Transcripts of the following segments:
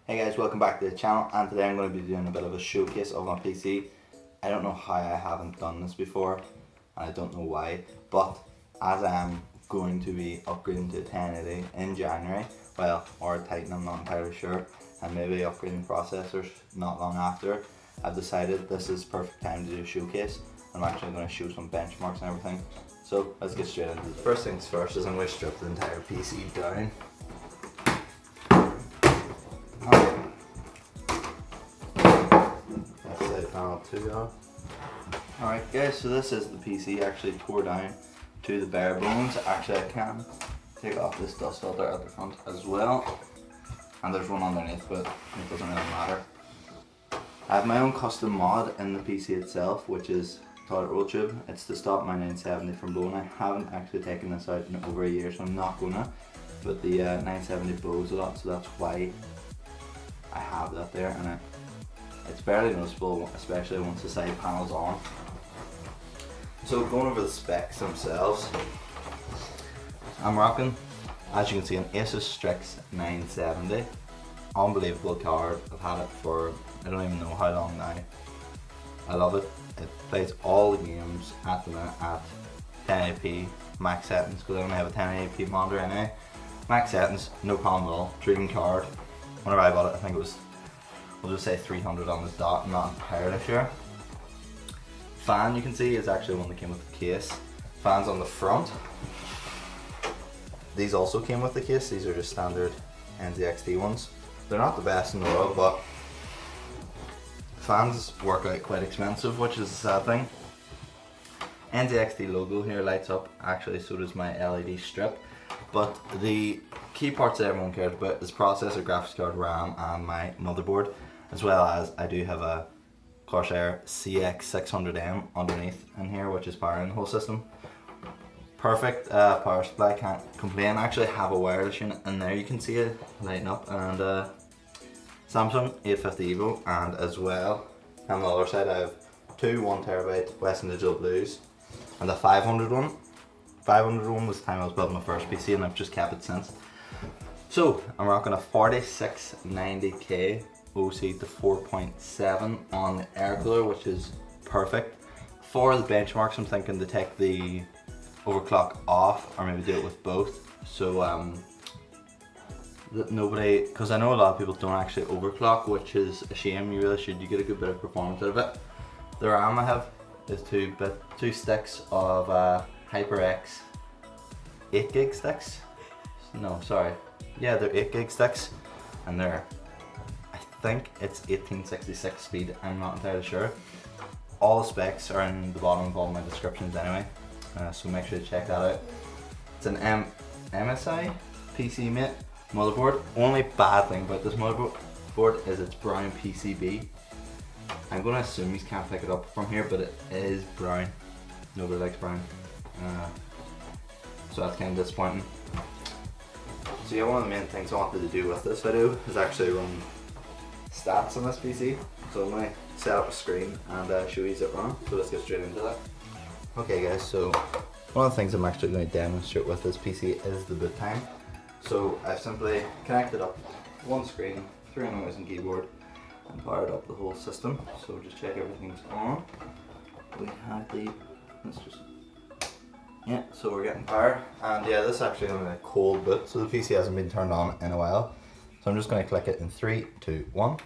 Hey guys, welcome back to the channel, and today I'm going to be doing a bit of a showcase of my PC. I don't know how I haven't done this before, and I don't know why, but as I'm going to be upgrading to 1080 in January, well, or Titan, I'm not entirely sure, and maybe upgrading processors not long after, I've decided this is the perfect time to do a showcase. I'm actually going to show some benchmarks and everything. So let's get straight into it. First things first is I'm going to strip the entire PC down. Alright guys, so this is the PC actually tore down to the bare bones. Actually I can take off this dust filter at the front as well, and there's one underneath, but it doesn't really matter. I have my own custom mod in the PC itself, which is toilet roll tube. It's to stop my 970 from blowing. I haven't actually taken this out in over a year, so I'm not gonna, but the 970 blows a lot, so that's why I have that there, and it's barely noticeable, especially once the side panel's on. So going over the specs themselves, I'm rocking, as you can see, an Asus Strix 970. Unbelievable card. I've had it for I don't even know how long now. I love it. It plays all the games at the minute at 1080p max settings, because I only have a 1080p monitor anyway. Max settings, no problem at all. Dream card. Whenever I bought it, I think it was, we'll just say 300 on the dot, I'm not entirely sure. Fan, you can see, is actually one that came with the case. Fans on the front. These also came with the case. These are just standard NZXT ones. They're not the best in the world, but fans work out quite expensive, which is a sad thing. NZXT logo here lights up, actually so does my LED strip. But the key parts that everyone cares about is processor, graphics card, RAM, and my motherboard, as well as I do have a Corsair CX600M underneath in here, which is powering the whole system. Perfect power supply, can't complain. I actually have a wireless unit in there, you can see it lighting up, and Samsung 850 EVO, and as well on the other side I have two 1TB Western Digital Blues and a 500 one. 500 one was the time I was building my first PC, and I've just kept it since. So I'm rocking a 4690K OC to 4.7 on the air cooler, which is perfect. For the benchmarks, I'm thinking to take the overclock off, or maybe do it with both, so that nobody, because I know a lot of people don't actually overclock, which is a shame. You really should. You get a good bit of performance out of it. The RAM I have is two sticks of HyperX 8 gig sticks. No, sorry. Yeah, they're 8 gig sticks, and they're, I think it's 1866 speed. I'm not entirely sure. All the specs are in the bottom of all my descriptions anyway, so make sure to check that out. It's an MSI PC Mate motherboard. Only bad thing about this motherboard is it's brown PCB. I'm going to assume you can't pick it up from here, but it is brown. Nobody likes brown. So that's kind of disappointing. So yeah, one of the main things I wanted to do with this video is actually run stats on this PC. So I'm going to set up a screen and show you it run. So let's get straight into that. Okay guys, so one of the things I'm actually going to demonstrate with this PC is the boot time. So I've simply connected up one screen through a mouse and keyboard and powered up the whole system. So just check everything's on. We have the, yeah, so we're getting power, and yeah, this is actually going to be a cold boot, so the PC hasn't been turned on in a while. So I'm just going to click it in 3, 2, 1,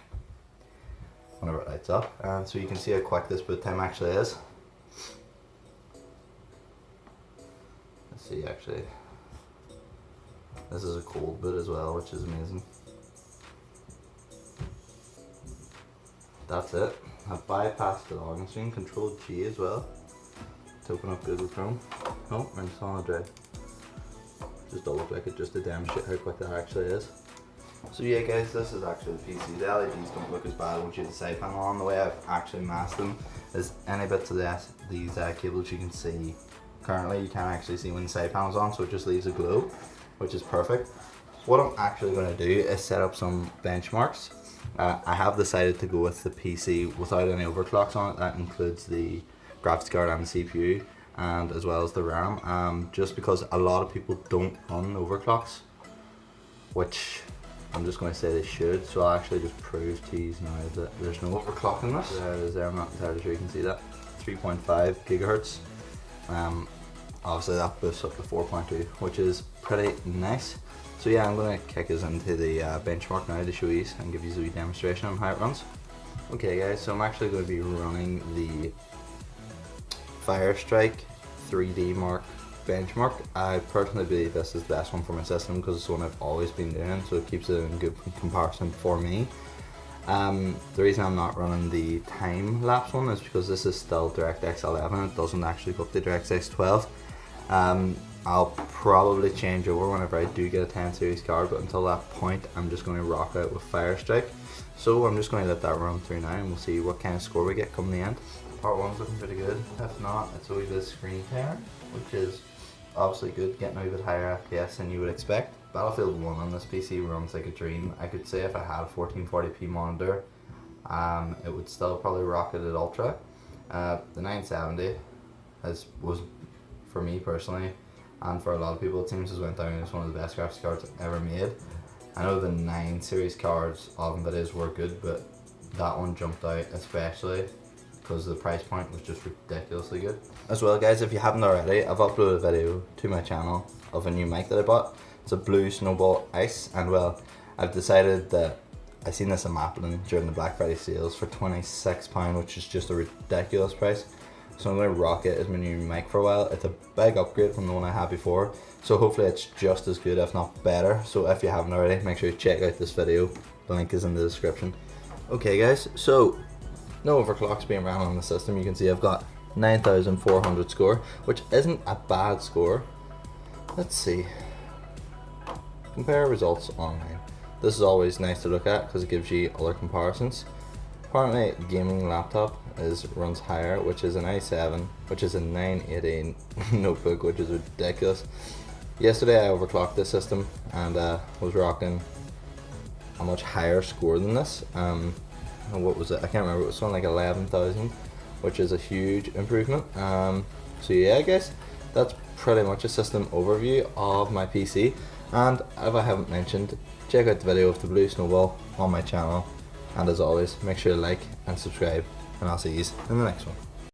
whenever it lights up, and so you can see how quick this boot time actually is. Let's see, actually, this is a cold boot as well, which is amazing. That's it. I've bypassed the login screen, Control G as well, to open up Google Chrome. Oh, and it's on a drive. Just double click it just to demonstrate how quick that actually is. So yeah guys, this is actually the PC. The LEDs don't look as bad once you have the side panel on. The way I've actually masked them is any bits of these cables you can see currently, you can't actually see when the side panel's on, so it just leaves a glow, which is perfect. What I'm actually going to do is set up some benchmarks. I have decided to go with the PC without any overclocks on it. That includes the graphics card and the CPU, and as well as the RAM, just because a lot of people don't run overclocks, which I'm just going to say they should, so I'll actually just prove to you now that there's no overclocking this. There it is there, I'm not entirely sure you can see that. 3.5 gigahertz. Obviously that boosts up to 4.2, which is pretty nice. So yeah, I'm going to kick us into the benchmark now to show you and give you a wee demonstration on how it runs. Okay guys, so I'm actually going to be running the Firestrike 3D Mark benchmark. I personally believe this is the best one for my system because it's the one I've always been doing, so it keeps it in good comparison for me. The reason I'm not running the time lapse one is because this is still DirectX 11, it doesn't actually go up to DirectX 12. I'll probably change over whenever I do get a 10 series card, but until that point I'm just going to rock out with Firestrike. So I'm just going to let that run through now and we'll see what kind of score we get come the end. Part 1's looking pretty good. If not, it's a wee bit of screen tear, which is obviously good, getting a wee bit higher FPS than you would expect. Battlefield 1 on this PC runs like a dream. I could say if I had a 1440p monitor, it would still probably rock it at Ultra. The 970 was, for me personally, and for a lot of people it seems, has went down as one of the best graphics cards ever made. I know the 9 series cards of Nvidia's were good, but that one jumped out especially because the price point was just ridiculously good. As well guys, if you haven't already, I've uploaded a video to my channel of a new mic that I bought. It's a Blue Snowball Ice, and well, I've decided that I seen this in Maplin during the Black Friday sales for £26, which is just a ridiculous price. So I'm going to rock it as my new mic for a while. It's a big upgrade from the one I had before, so hopefully it's just as good, if not better. So if you haven't already, make sure you check out this video. The link is in the description. Okay guys, so no overclocks being ran on the system. You can see I've got 9,400 score, which isn't a bad score. Let's see. Compare results online. This is always nice to look at because it gives you other comparisons. Apparently gaming laptop runs higher, which is an i7, which is a 980 notebook, which is ridiculous. Yesterday I overclocked this system and was rocking a much higher score than this. What was it? I can't remember. It was something like 11,000, which is a huge improvement. So yeah, I guess that's pretty much a system overview of my PC. And if I haven't mentioned, check out the video of the Blue Snowball on my channel. And as always, make sure to like and subscribe, and I'll see you in the next one.